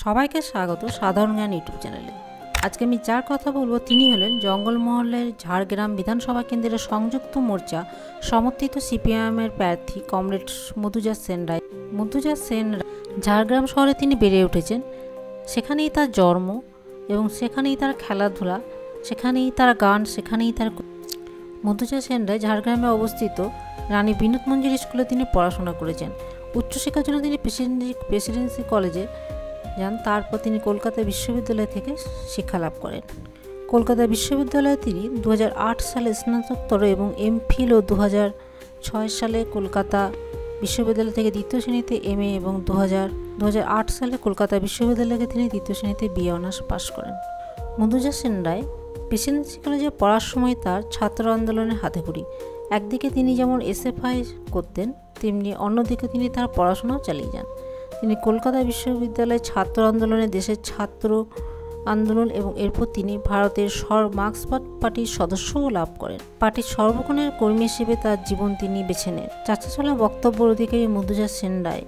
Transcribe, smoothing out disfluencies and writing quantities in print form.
সবাইকে স্বাগত সাধারণ জ্ঞান ইউটিউব চ্যানেলে। আজকে আমি যার কথা বলবো তিনি হলেন জঙ্গলমহলের ঝাড়গ্রাম বিধানসভা কেন্দ্রের সংযুক্ত মোর্চা সমর্থিত সিপিআইএমের প্রার্থী কমরেড মধুজা সেন রায়। মধুজা সেন ঝাড়গ্রাম শহরে তিনি বেড়ে উঠেছেন, সেখানেই তার জন্ম এবং সেখানেই তার খেলাধুলা, সেখানেই তার গান, সেখানেই তার। মধুজা সেন রায় ঝাড়গ্রামে অবস্থিত রানী বিনোদ মঞ্জুরি স্কুলে তিনি পড়াশোনা করেছেন। উচ্চশিক্ষার জন্য তিনি প্রেসিডেন্সি কলেজে যান, তারপর তিনি কলকাতা বিশ্ববিদ্যালয় থেকে শিক্ষা লাভ করেন। কলকাতা বিশ্ববিদ্যালয়ে তিনি 2008 সালে স্নাতকোত্তর এবং এমফিল ও 2006 সালে কলকাতা বিশ্ববিদ্যালয় থেকে দ্বিতীয় শ্রেণীতে এমএ এবং 2008 সালে কলকাতা বিশ্ববিদ্যালয় থেকে তিনি দ্বিতীয় শ্রেণীতে বিএ অনার্স পাশ করেন। মধুজা সেন রায় প্রেসিডেন্সি কলেজে পড়ার সময় তার ছাত্র আন্দোলনের হাতেখড়ি। একদিকে তিনি যেমন এসএফআই করতেন, তেমনি অন্যদিকে তিনি তার পড়াশোনাও চালিয়ে যান। তিনি কলকাতা বিশ্ববিদ্যালয়ে ছাত্র আন্দোলনে দেশের ছাত্র আন্দোলন এবং এরপর তিনি ভারতের মার্ক্সবাদী পার্টির সদস্যও লাভ করেন। পার্টির সর্বক্ষণের কর্মী হিসেবে তার জীবন তিনি বেছে নেন। চাচা চলা বক্তব্যের অধিকারী মধুজা সেন রায়